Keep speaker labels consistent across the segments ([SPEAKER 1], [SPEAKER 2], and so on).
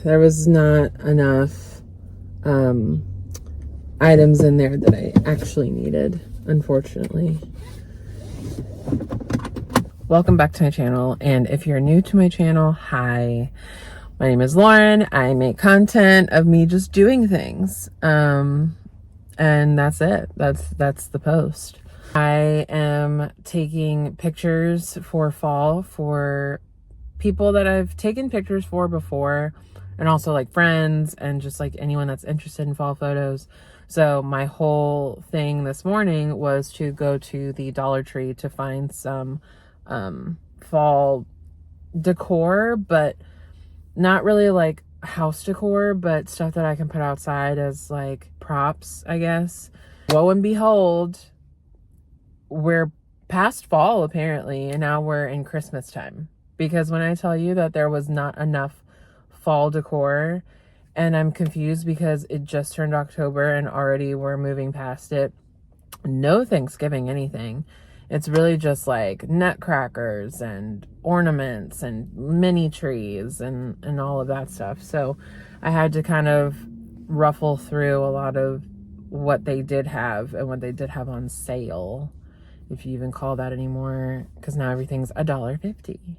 [SPEAKER 1] there was not enough items in there that I actually needed, unfortunately. Welcome back to my channel, and if you're new to my channel, hi. My name is Lauren. I make content of me just doing things. And that's it. That's the post. I am taking pictures for fall for people that I've taken pictures for before, and also like friends and just like anyone that's interested in fall photos. So my whole thing this morning was to go to the Dollar Tree to find some fall decor, but not really like house decor, but stuff that I can put outside as like props, I guess. Lo and behold, we're past fall apparently, and now we're in Christmas time. Because when I tell you that there was not enough fall decor, and I'm confused because it just turned October and already we're moving past it. No Thanksgiving anything. It's really just like nutcrackers and ornaments and mini trees and all of that stuff. So I had to kind of ruffle through a lot of what they did have and what they did have on sale, if you even call that anymore, because now everything's $1.50.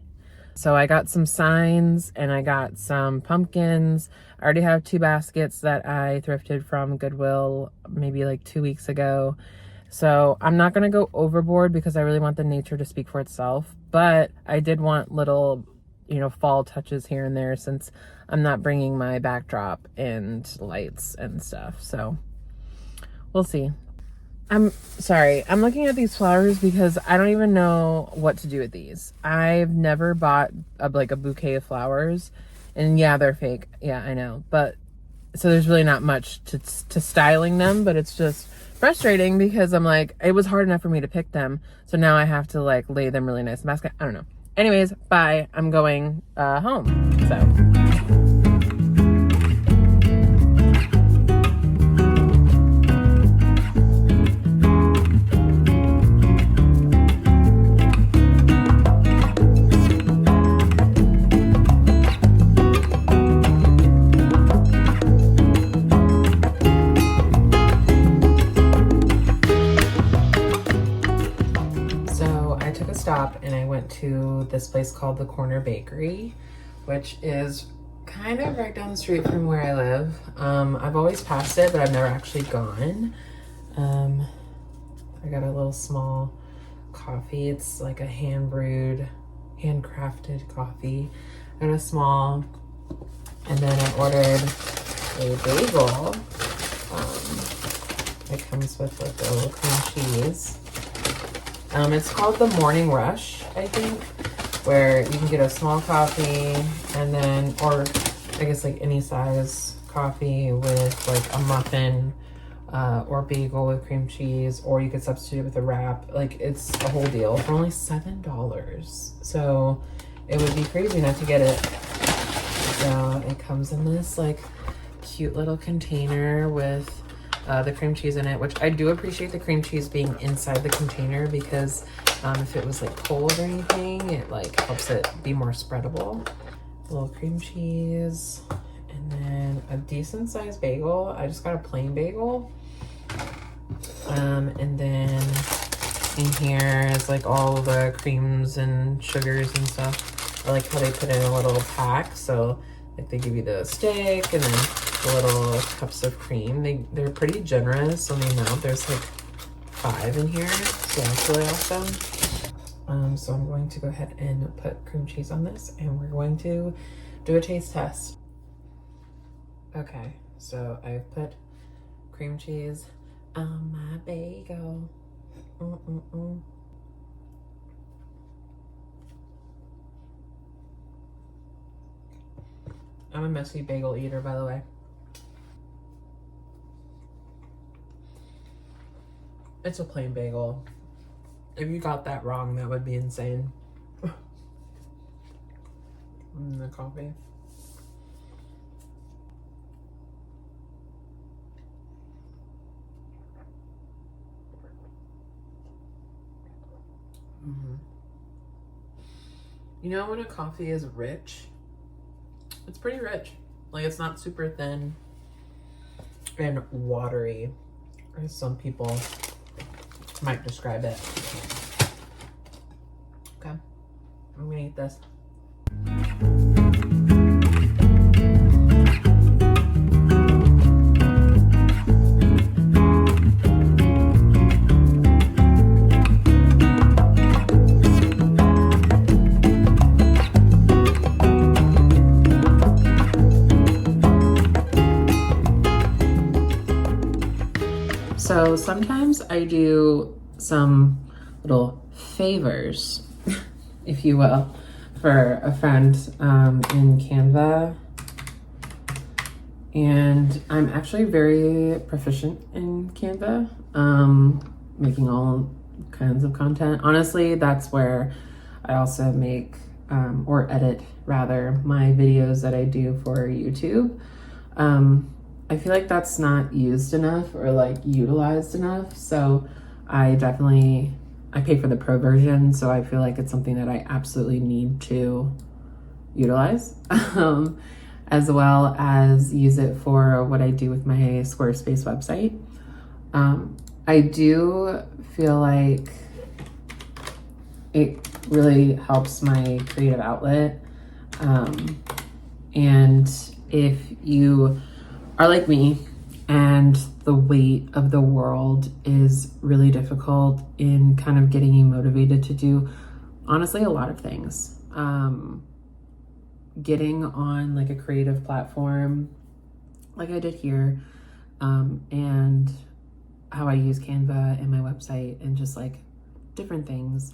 [SPEAKER 1] So I got some signs and I got some pumpkins. I already have 2 baskets that I thrifted from Goodwill maybe like 2 weeks ago. So I'm not going to go overboard because I really want the nature to speak for itself. But I did want little, fall touches here and there since I'm not bringing my backdrop and lights and stuff. So we'll see. I'm sorry. I'm looking at these flowers because I don't even know what to do with these. I've never bought a bouquet of flowers, and yeah, they're fake. Yeah, I know. But so there's really not much to styling them, but it's just frustrating because I'm like, it was hard enough for me to pick them. So now I have to like lay them really nice in the basket. I don't know. Anyways, bye. I'm going home. So. Stop and I went to this place called the Corner Bakery, which is kind of right down the street from where I live. I've always passed it, but I've never actually gone. I got a little small coffee. It's like a handbrewed, handcrafted coffee. I got a small, and then I ordered a bagel. It comes with like a little cream cheese. It's called the Morning Rush, I think, where you can get a small coffee and then, or I guess like any size coffee with like a muffin or bagel with cream cheese, or you could substitute it with a wrap. Like, it's a whole deal for only $7. So it would be crazy not to get it. So it comes in this like cute little container with the cream cheese in it, which I do appreciate the cream cheese being inside the container because if it was like cold or anything, it like helps it be more spreadable. A little cream cheese, and then a decent sized bagel. I just got a plain bagel. And then in here is like all the creams and sugars and stuff. I like how they put in a little pack, so like they give you the stick and then the little cups of cream. They're pretty generous on the amount. There's like 5 in here, so that's really awesome. So I'm going to go ahead and put cream cheese on this, and we're going to do a taste test. Okay, so I've put cream cheese on my bagel. I'm a messy bagel eater, by the way. It's a plain bagel. If you got that wrong, that would be insane. The coffee. You know when a coffee is rich? It's pretty rich. Like, it's not super thin and watery, as some people might describe it. Okay, I'm gonna eat this. So sometimes I do some little favors, if you will, for a friend in Canva. And I'm actually very proficient in Canva, making all kinds of content. Honestly, that's where I also make, or edit rather, my videos that I do for YouTube. I feel like that's not used enough or like utilized enough. So I pay for the pro version. So I feel like it's something that I absolutely need to utilize, as well as use it for what I do with my Squarespace website. I do feel like it really helps my creative outlet. And if you are like me and the weight of the world is really difficult in kind of getting you motivated to do, honestly, a lot of things. Getting on like a creative platform like I did here, and how I use Canva and my website and just like different things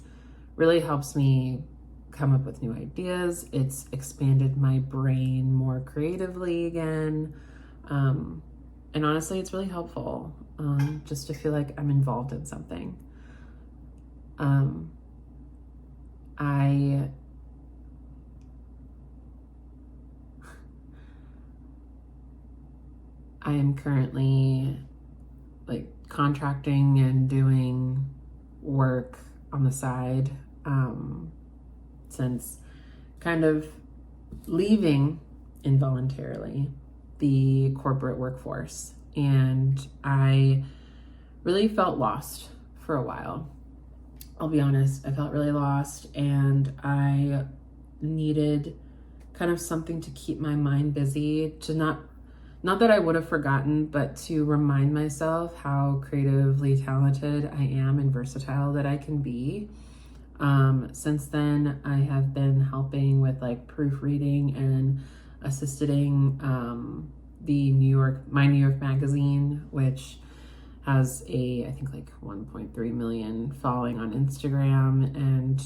[SPEAKER 1] really helps me come up with new ideas. It's expanded my brain more creatively again. And honestly, it's really helpful, just to feel like I'm involved in something. I am currently like contracting and doing work on the side, since kind of leaving involuntarily the corporate workforce. And I really felt lost for a while. I'll be honest, I felt really lost, and I needed kind of something to keep my mind busy, to not that I would have forgotten, but to remind myself how creatively talented I am and versatile that I can be. Since then, I have been helping with like proofreading and assisting my New York magazine, which has I think like 1.3 million following on Instagram, and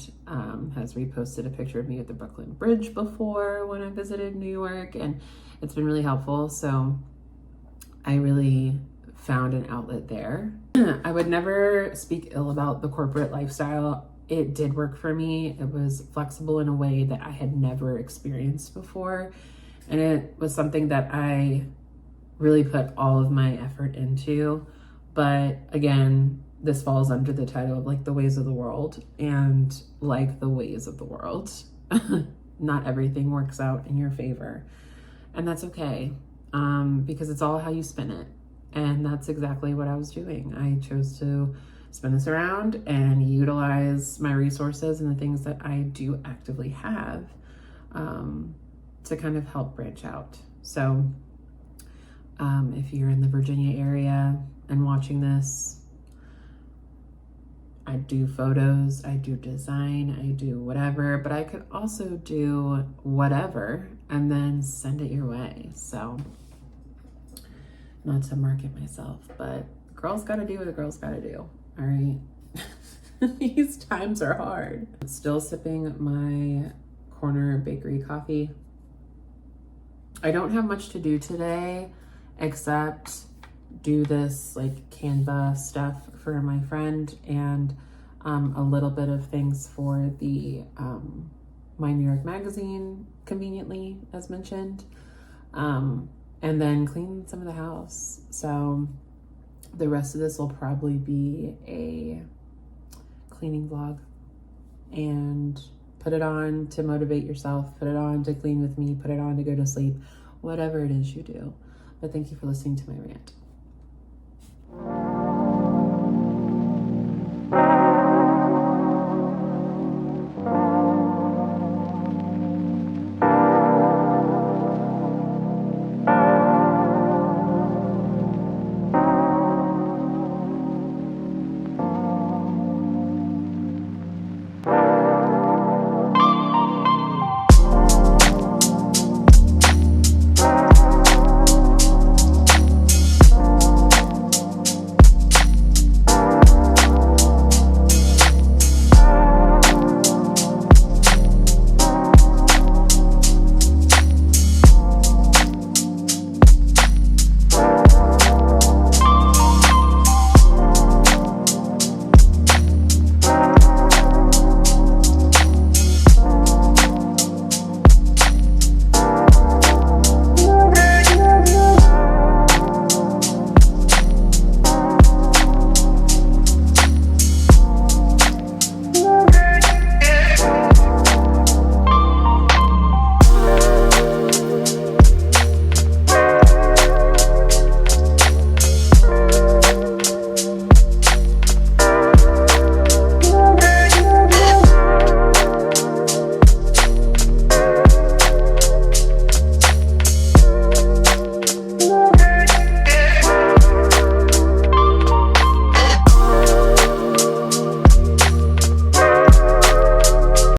[SPEAKER 1] has reposted a picture of me at the Brooklyn Bridge before when I visited New York, and it's been really helpful. So I really found an outlet there. I would never speak ill about the corporate lifestyle. It did work for me. It was flexible in a way that I had never experienced before. And it was something that I really put all of my effort into. But again, this falls under the title of like the ways of the world, and like the ways of the world, not everything works out in your favor. And that's okay, because it's all how you spin it. And that's exactly what I was doing. I chose to spin this around and utilize my resources and the things that I do actively have, to kind of help branch out. So if you're in the Virginia area and watching this, I do photos, I do design, I do whatever, but I could also do whatever and then send it your way. So, not to market myself, but girls gotta do what a girl's gotta do, all right? These times are hard. Still sipping my corner bakery coffee. I don't have much to do today except do this like Canva stuff for my friend, and a little bit of things for the my New York magazine, conveniently, as mentioned, and then clean some of the house. So the rest of this will probably be a cleaning vlog, and put it on to motivate yourself, put it on to clean with me, put it on to go to sleep,
[SPEAKER 2] whatever it is you do. But thank you for listening to my rant.